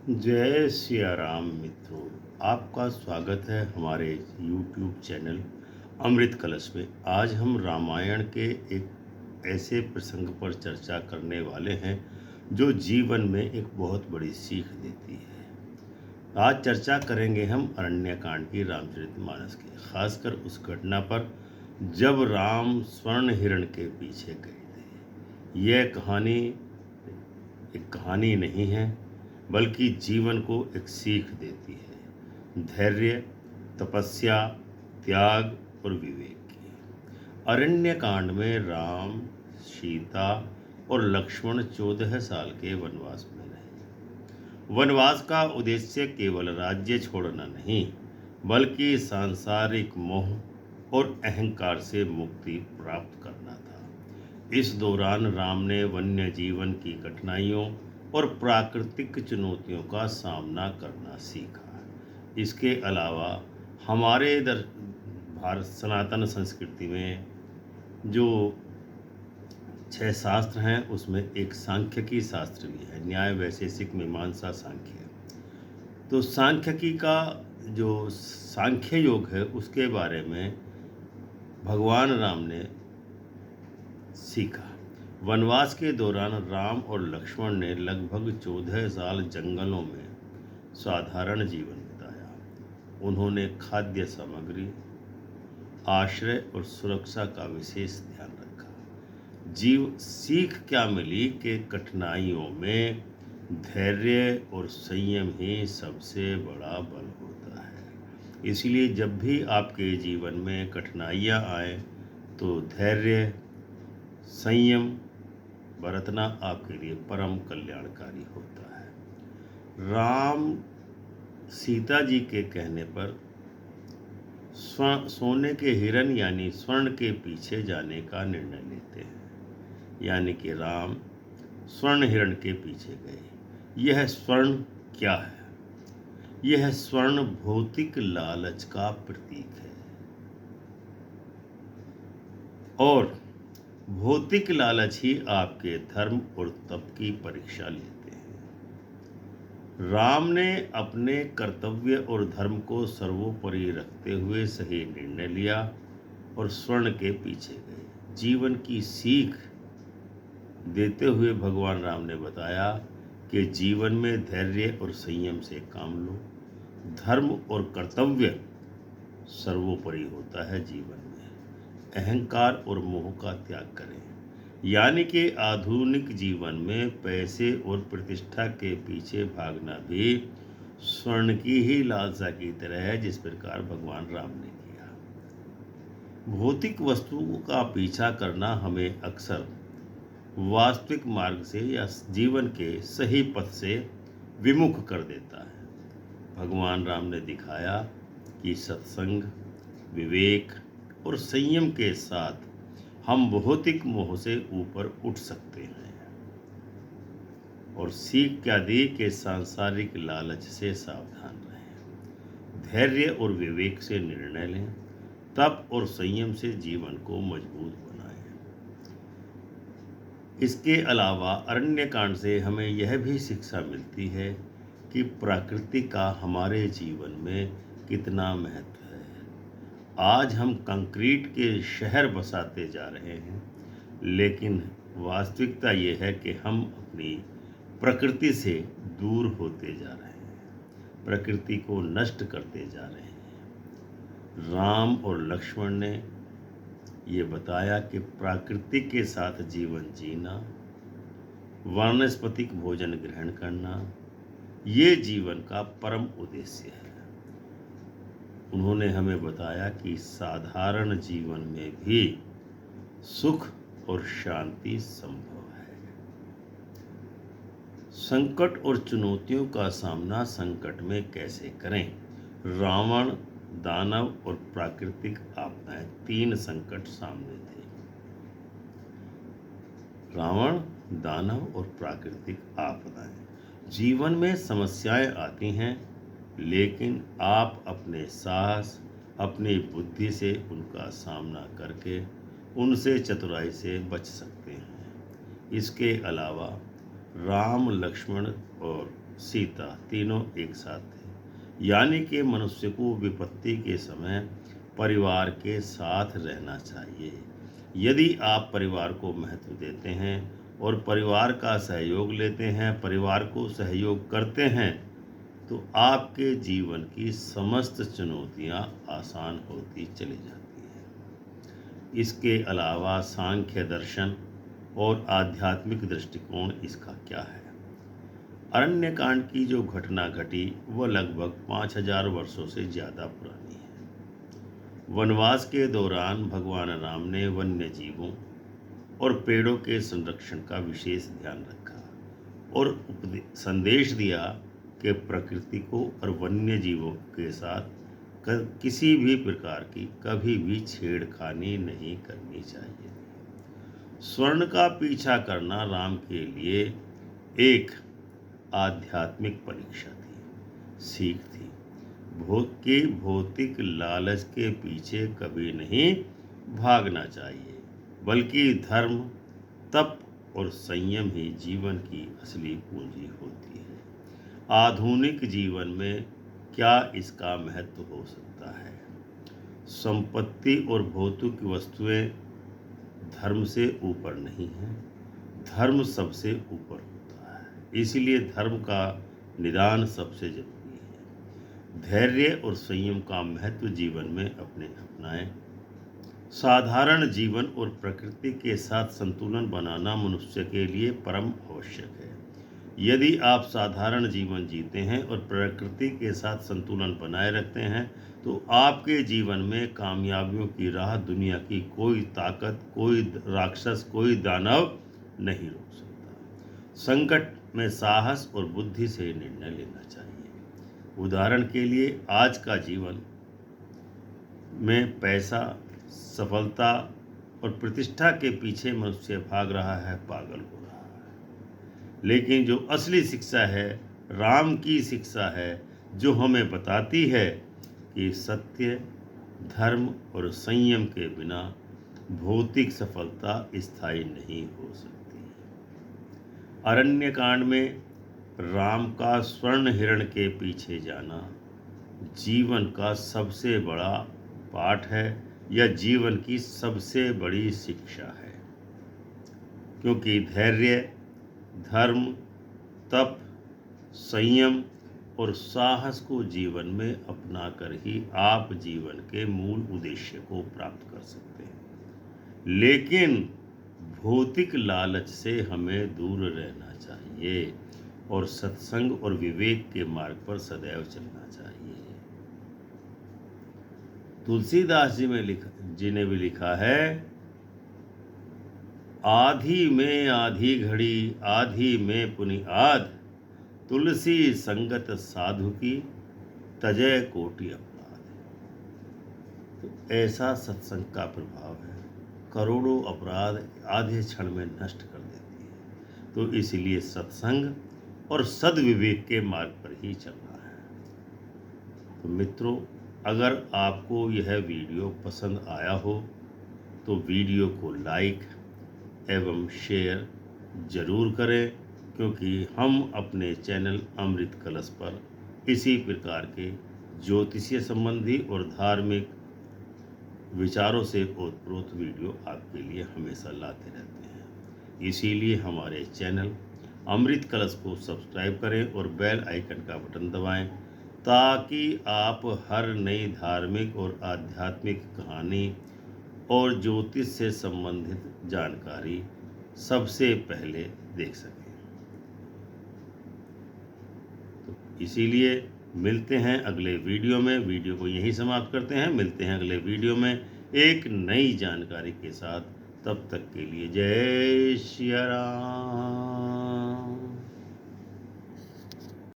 जय सिया राम मित्रों। आपका स्वागत है हमारे YouTube चैनल अमृत कलश में। आज हम रामायण के एक ऐसे प्रसंग पर चर्चा करने वाले हैं जो जीवन में एक बहुत बड़ी सीख देती है। आज चर्चा करेंगे हम अरण्यकांड की, रामचरितमानस की, खासकर उस घटना पर जब राम स्वर्ण हिरण के पीछे गए थे। यह कहानी एक कहानी नहीं है, बल्कि जीवन को एक सीख देती है, धैर्य, तपस्या, त्याग और विवेक की। अरण्य कांड में राम, सीता और लक्ष्मण 14 साल के वनवास में रहे। वनवास का उद्देश्य केवल राज्य छोड़ना नहीं, बल्कि सांसारिक मोह और अहंकार से मुक्ति प्राप्त करना था। इस दौरान राम ने वन्य जीवन की कठिनाइयों और प्राकृतिक चुनौतियों का सामना करना सीखा। इसके अलावा हमारे भारत सनातन संस्कृति में जो 6 शास्त्र हैं, उसमें एक सांख्यिकी शास्त्र भी है, न्याय, वैशेषिक, मीमांसा, सांख्य। तो सांख्यिकी का जो सांख्य योग है, उसके बारे में भगवान राम ने सीखा। वनवास के दौरान राम और लक्ष्मण ने लगभग 14 साल जंगलों में साधारण जीवन बिताया। उन्होंने खाद्य सामग्री, आश्रय और सुरक्षा का विशेष ध्यान रखा। सीख क्या मिली कि कठिनाइयों में धैर्य और संयम ही सबसे बड़ा बल होता है। इसलिए जब भी आपके जीवन में कठिनाइयाँ आए तो धैर्य, संयम बरतना आपके लिए परम कल्याणकारी होता है। राम सीता जी के कहने पर सोने के हिरन यानी स्वर्ण के पीछे जाने का निर्णय लेते हैं। यानी कि राम स्वर्ण हिरण के पीछे गए। यह स्वर्ण क्या है? यह स्वर्ण भौतिक लालच का प्रतीक है, और भौतिक लालच ही आपके धर्म और तप की परीक्षा लेते हैं। राम ने अपने कर्तव्य और धर्म को सर्वोपरि रखते हुए सही निर्णय लिया और स्वर्ण के पीछे गए। जीवन की सीख देते हुए भगवान राम ने बताया कि जीवन में धैर्य और संयम से काम लो। धर्म और कर्तव्य सर्वोपरि होता है जीवन में। अहंकार और मोह का त्याग करें। यानी कि आधुनिक जीवन में पैसे और प्रतिष्ठा के पीछे भागना भी स्वर्ण की ही लालसा की तरह है, जिस प्रकार भगवान राम ने किया। भौतिक वस्तुओं का पीछा करना हमें अक्सर वास्तविक मार्ग से या जीवन के सही पथ से विमुख कर देता है। भगवान राम ने दिखाया कि सत्संग, विवेक और संयम के साथ हम भौतिक मोह से ऊपर उठ सकते हैं। और सीख क्या दी कि सांसारिक लालच से सावधान रहें, धैर्य और विवेक से निर्णय लें, तप और संयम से जीवन को मजबूत बनाएं। इसके अलावा अरण्य कांड से हमें यह भी शिक्षा मिलती है कि प्रकृति का हमारे जीवन में कितना महत्व है। आज हम कंक्रीट के शहर बसाते जा रहे हैं, लेकिन वास्तविकता ये है कि हम अपनी प्रकृति से दूर होते जा रहे हैं, प्रकृति को नष्ट करते जा रहे हैं। राम और लक्ष्मण ने ये बताया कि प्रकृति के साथ जीवन जीना, वानस्पतिक भोजन ग्रहण करना, ये जीवन का परम उद्देश्य है। उन्होंने हमें बताया कि साधारण जीवन में भी सुख और शांति संभव है। संकट और चुनौतियों का सामना संकट में कैसे करें? रावण, दानव और प्राकृतिक आपदाएं, 3 संकट सामने थे। रावण, दानव और प्राकृतिक आपदाएं। जीवन में समस्याएं आती हैं, लेकिन आप अपने साहस, अपनी बुद्धि से उनका सामना करके उनसे चतुराई से बच सकते हैं। इसके अलावा राम, लक्ष्मण और सीता तीनों एक साथ थे। यानी कि मनुष्य को विपत्ति के समय परिवार के साथ रहना चाहिए। यदि आप परिवार को महत्व देते हैं और परिवार का सहयोग लेते हैं, परिवार को सहयोग करते हैं, तो आपके जीवन की समस्त चुनौतियां आसान होती चली जाती हैं। इसके अलावा सांख्य दर्शन और आध्यात्मिक दृष्टिकोण इसका क्या है? अरण्यकांड की जो घटना घटी वह लगभग 5000 वर्षों से ज़्यादा पुरानी है। वनवास के दौरान भगवान राम ने वन्य जीवों और पेड़ों के संरक्षण का विशेष ध्यान रखा और संदेश दिया कि प्रकृति को और वन्य जीवों के साथ किसी भी प्रकार की कभी भी छेड़खानी नहीं करनी चाहिए। स्वर्ण का पीछा करना राम के लिए एक आध्यात्मिक परीक्षा थी, सीख थी। भौतिक लालच के पीछे कभी नहीं भागना चाहिए, बल्कि धर्म, तप और संयम ही जीवन की असली पूंजी होती है। आधुनिक जीवन में क्या इसका महत्व हो सकता है? संपत्ति और भौतिक वस्तुएं धर्म से ऊपर नहीं है, धर्म सबसे ऊपर होता है। इसलिए धर्म का निदान सबसे जरूरी है। धैर्य और संयम का महत्व जीवन में अपनाएं। साधारण जीवन और प्रकृति के साथ संतुलन बनाना मनुष्य के लिए परम आवश्यक है। यदि आप साधारण जीवन जीते हैं और प्रकृति के साथ संतुलन बनाए रखते हैं, तो आपके जीवन में कामयाबियों की राह दुनिया की कोई ताकत, कोई राक्षस, कोई दानव नहीं रोक सकता। संकट में साहस और बुद्धि से निर्णय लेना चाहिए। उदाहरण के लिए आज का जीवन में पैसा, सफलता और प्रतिष्ठा के पीछे मनुष्य भाग रहा है, पागल हो रहा है। लेकिन जो असली शिक्षा है, राम की शिक्षा है, जो हमें बताती है कि सत्य, धर्म और संयम के बिना भौतिक सफलता स्थायी नहीं हो सकती। अरण्यकांड में राम का स्वर्ण हिरण के पीछे जाना जीवन का सबसे बड़ा पाठ है, या जीवन की सबसे बड़ी शिक्षा है। क्योंकि धैर्य, धर्म, तप, संयम और साहस को जीवन में अपनाकर ही आप जीवन के मूल उद्देश्य को प्राप्त कर सकते हैं। लेकिन भौतिक लालच से हमें दूर रहना चाहिए और सत्संग और विवेक के मार्ग पर सदैव चलना चाहिए। तुलसीदास जी ने भी लिखा है, आधी में आधी घड़ी, आधी में पुनि आध, तुलसी संगत साधु की, तजय कोटि अपराध। तो ऐसा सत्संग का प्रभाव है, करोड़ों अपराध आधे क्षण में नष्ट कर देती है। तो इसलिए सत्संग और सद्विवेक के मार्ग पर ही चलना है। तो मित्रों, अगर आपको यह वीडियो पसंद आया हो तो वीडियो को लाइक एवं शेयर ज़रूर करें, क्योंकि हम अपने चैनल अमृत कलश पर इसी प्रकार के ज्योतिषीय संबंधी और धार्मिक विचारों से ओतप्रोत वीडियो आपके लिए हमेशा लाते रहते हैं। इसीलिए हमारे चैनल अमृत कलश को सब्सक्राइब करें और बेल आइकन का बटन दबाएं, ताकि आप हर नई धार्मिक और आध्यात्मिक कहानी और ज्योतिष से संबंधित जानकारी सबसे पहले देख सकें। तो इसीलिए मिलते हैं अगले वीडियो में। वीडियो को यहीं समाप्त करते हैं। मिलते हैं अगले वीडियो में एक नई जानकारी के साथ। तब तक के लिए जय श्री राम।